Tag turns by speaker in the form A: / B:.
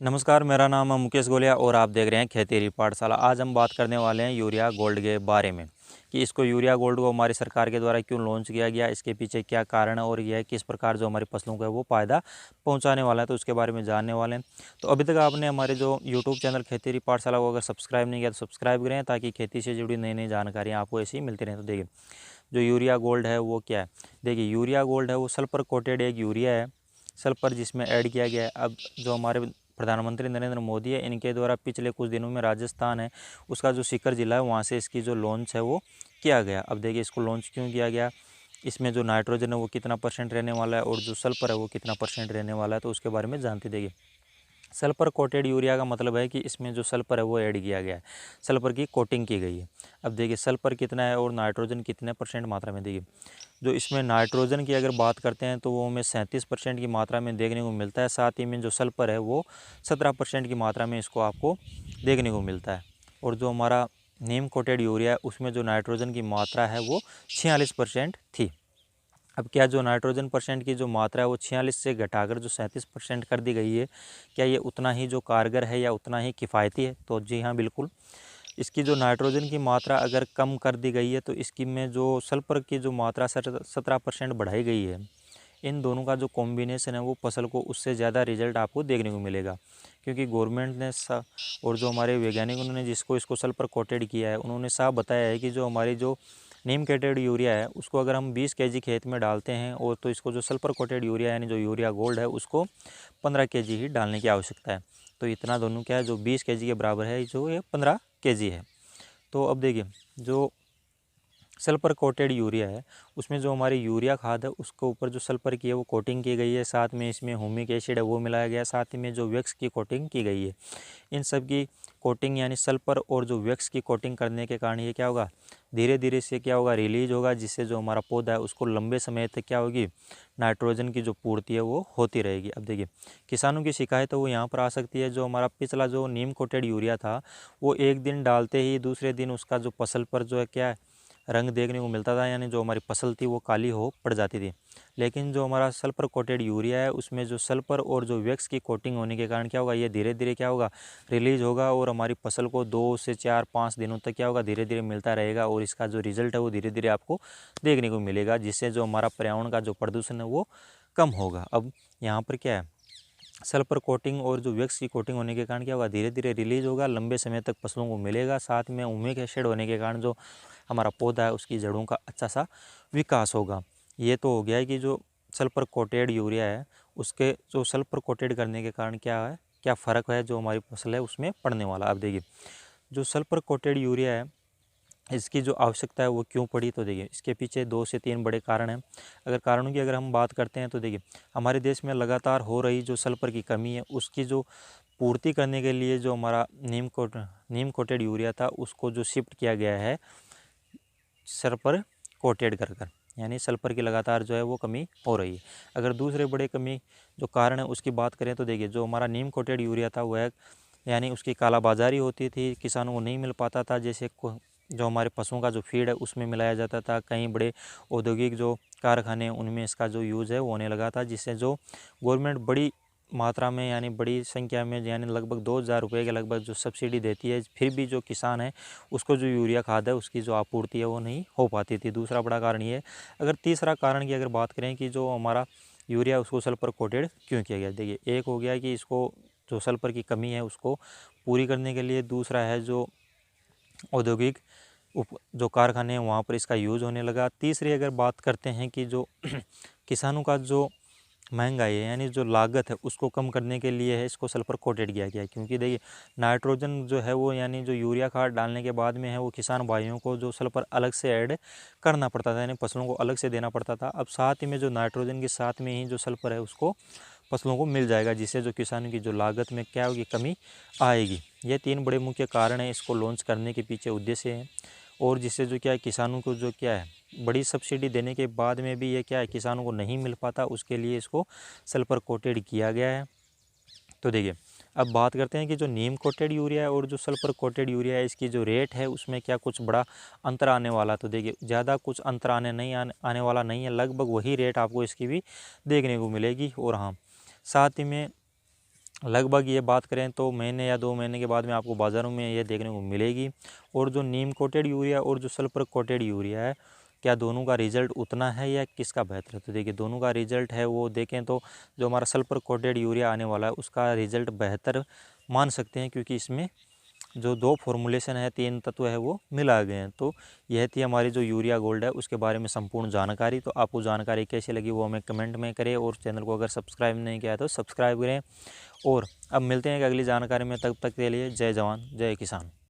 A: नमस्कार, मेरा नाम है मुकेश गोलिया और आप देख रहे हैं खेती पाठशाला। आज हम बात करने वाले हैं यूरिया गोल्ड के बारे में कि इसको यूरिया गोल्ड को हमारी सरकार के द्वारा क्यों लॉन्च किया गया, इसके पीछे क्या कारण है और यह किस प्रकार जो हमारी फसलों को है वो फ़ायदा पहुंचाने वाला है, तो उसके बारे में जानने वाले हैं। तो अभी तक आपने हमारे जो यूट्यूब चैनल खेती पाठशाला को अगर सब्सक्राइब नहीं किया तो सब्सक्राइब करें, ताकि खेती से जुड़ी नई नई जानकारियाँ आपको ऐसी ही मिलती रहें। तो देखिए, जो यूरिया गोल्ड है वो क्या है। देखिए, यूरिया गोल्ड है वो सल्फर कोटेड एक यूरिया है, सल्फर जिसमें ऐड किया गया है। अब जो हमारे प्रधानमंत्री नरेंद्र मोदी है, इनके द्वारा पिछले कुछ दिनों में राजस्थान है उसका जो सीकर ज़िला है वहाँ से इसकी जो लॉन्च है वो किया गया। अब देखिए, इसको लॉन्च क्यों किया गया, इसमें जो नाइट्रोजन है वो कितना परसेंट रहने वाला है और जो सल्फर है वो कितना परसेंट रहने वाला है, तो उसके बारे में जानते। देखिए, सल्फर कोटेड यूरिया का मतलब है कि इसमें जो सल्फर है वो ऐड किया गया है, सल्फर की कोटिंग की गई है। अब देखिए, सल्फर कितना है और नाइट्रोजन कितने परसेंट मात्रा में। देखिए, जो इसमें नाइट्रोजन की अगर बात करते हैं तो वो हमें 37% की मात्रा में देखने को मिलता है। साथ ही में जो सल्फर है वो 17% की मात्रा में इसको आपको देखने को मिलता है। और जो हमारा नीम कोटेड यूरिया है उसमें जो नाइट्रोजन की मात्रा है वो 46% थी। अब क्या जो नाइट्रोजन परसेंट की जो मात्रा है वो 46 से घटाकर जो 37% कर दी गई है, क्या ये उतना ही जो कारगर है या उतना ही किफ़ायती है? तो जी हाँ, बिल्कुल। इसकी जो नाइट्रोजन की मात्रा अगर कम कर दी गई है तो इसकी में जो सल्फर की जो मात्रा 17% बढ़ाई गई है। इन दोनों का जो कॉम्बिनेशन है वो फसल को उससे ज़्यादा रिजल्ट आपको देखने को मिलेगा, क्योंकि गवर्नमेंट ने और जो हमारे वैज्ञानिक उन्होंने जिसको इसको सल्फर कोटेड किया है उन्होंने साफ बताया है कि जो हमारी जो नीम कोटेड यूरिया है उसको अगर हम 20 केजी खेत में डालते हैं और तो इसको जो सल्फर कोटेड यूरिया यानी जो यूरिया गोल्ड है उसको 15 केजी ही डालने की आवश्यकता है। तो इतना दोनों क्या है, जो 20 केजी के बराबर है जो ये 15 केजी है। तो अब देखिए, जो सल्फर कोटेड यूरिया है उसमें जो हमारी यूरिया खाद है उसके ऊपर जो सल्फर की है वो कोटिंग की गई है, साथ में इसमें ह्यूमिक एसिड है वो मिलाया गया है, साथ ही में जो वैक्स की कोटिंग की गई है। इन सब की कोटिंग यानी सल्फर और जो वैक्स की कोटिंग करने के कारण ये क्या होगा, धीरे धीरे से क्या होगा, रिलीज होगा, जिससे जो हमारा पौधा है उसको लंबे समय तक क्या होगी, नाइट्रोजन की जो पूर्ति है वो होती रहेगी। अब देखिए, किसानों की शिकायत है वो यहाँ पर आ सकती है। जो हमारा पिछला जो नीम कोटेड यूरिया था वो एक दिन डालते ही दूसरे दिन उसका जो फसल पर जो है क्या है, रंग देखने को मिलता था, यानी जो हमारी फसल थी वो काली हो पड़ जाती थी। लेकिन जो हमारा सल्फर कोटेड यूरिया है उसमें जो सल्फर और जो वैक्स की कोटिंग होने के कारण क्या होगा, ये धीरे धीरे क्या होगा, रिलीज होगा और हमारी फसल को 2 से 4-5 दिनों तक क्या होगा, धीरे धीरे मिलता रहेगा और इसका जो रिजल्ट है वो धीरे धीरे आपको देखने को मिलेगा, जिससे जो हमारा पर्यावरण का जो प्रदूषण है वो कम होगा। अब यहाँ पर क्या है, सल्फर कोटिंग और जो वैक्स की कोटिंग होने के कारण क्या होगा, धीरे धीरे रिलीज होगा, लंबे समय तक फसलों को मिलेगा। साथ में ह्यूमिक एसिड होने के कारण जो हमारा पौधा है उसकी जड़ों का अच्छा सा विकास होगा। ये तो हो गया है कि जो सल्फर कोटेड यूरिया है उसके जो सल्फर कोटेड करने के कारण क्या है, क्या फ़र्क है जो हमारी फसल है उसमें पड़ने वाला। अब देखिए, जो सल्फर कोटेड यूरिया है इसकी जो आवश्यकता है वो क्यों पड़ी, तो देखिए इसके पीछे 2 से 3 बड़े कारण हैं। अगर कारणों की अगर हम बात करते हैं तो देखिए, हमारे देश में लगातार हो रही जो सल्फर की कमी है उसकी जो पूर्ति करने के लिए जो हमारा नीम कोटेड यूरिया था उसको जो शिफ्ट किया गया है सल्फर कोटेड कर कर, यानी सल्फर की लगातार जो है वो कमी हो रही है। अगर दूसरे बड़े कमी जो कारण है उसकी बात करें तो देखिए, जो हमारा नीम कोटेड यूरिया था वह यानी उसकी कालाबाजारी होती थी, किसानों को नहीं मिल पाता था। जैसे जो हमारे पशुओं का जो फीड है उसमें मिलाया जाता था, कई बड़े औद्योगिक जो कारखाने हैं उनमें इसका जो यूज़ है वो होने लगा था, जिससे जो गवर्नमेंट बड़ी मात्रा में यानी बड़ी संख्या में यानी लगभग 2,000 रुपये के लगभग जो सब्सिडी देती है, फिर भी जो किसान है उसको जो यूरिया खाद है उसकी जो आपूर्ति है वो नहीं हो पाती थी। दूसरा बड़ा कारण ये है। अगर तीसरा कारण की अगर बात करें कि जो हमारा यूरिया उसको सल्फर कोटेड क्यों किया गया, देखिए एक हो गया कि इसको जो सल्फर की कमी है उसको पूरी करने के लिए, दूसरा है जो औद्योगिक जो कारखाने हैं वहाँ पर इसका यूज़ होने लगा। तीसरी अगर बात करते हैं कि जो किसानों का जो महंगाई है यानी जो लागत है उसको कम करने के लिए है इसको सल्फर कोटेड किया गया है। क्योंकि देखिए, नाइट्रोजन जो है वो यानी जो यूरिया खाद डालने के बाद में है वो किसान भाइयों को जो सल्फर अलग से ऐड करना पड़ता था, यानी फसलों को अलग से देना पड़ता था। अब साथ ही में जो नाइट्रोजन के साथ में ही जो सल्फर है उसको फसलों को मिल जाएगा, जिससे जो किसानों की जो लागत में क्या होगी, कमी आएगी। ये 3 बड़े मुख्य कारण हैं इसको लॉन्च करने के पीछे उद्देश्य है। और जिससे जो क्या है, किसानों को जो क्या है, बड़ी सब्सिडी देने के बाद में भी ये क्या है किसानों को नहीं मिल पाता, उसके लिए इसको सल्फर कोटेड किया गया है। तो देखिए, अब बात करते हैं कि जो नीम कोटेड यूरिया है और जो सल्फर कोटेड यूरिया है इसकी जो रेट है उसमें क्या कुछ बड़ा अंतर आने वाला। तो देखिए, ज़्यादा कुछ अंतर आने वाला नहीं है, लगभग वही रेट आपको इसकी भी देखने को मिलेगी। और हाँ, साथ ही में लगभग ये बात करें तो महीने या 2 महीने के बाद में आपको बाज़ारों में ये देखने को मिलेगी। और जो नीम कोटेड यूरिया और जो सल्फर कोटेड यूरिया है, क्या दोनों का रिज़ल्ट उतना है या किसका बेहतर है? तो देखिए दोनों का रिज़ल्ट है वो देखें तो जो हमारा सल्फर कोटेड यूरिया आने वाला है उसका रिज़ल्ट बेहतर मान सकते हैं, क्योंकि इसमें जो 2 फॉर्मुलेशन है, 3 तत्व है वो मिला गए हैं। तो यह थी हमारी जो यूरिया गोल्ड है उसके बारे में संपूर्ण जानकारी। तो आपको जानकारी कैसी लगी वो हमें कमेंट में करें, और चैनल को अगर सब्सक्राइब नहीं किया है तो सब्सक्राइब करें। और अब मिलते हैं एक अगली जानकारी में, तब तक के लिए जय जवान जय किसान।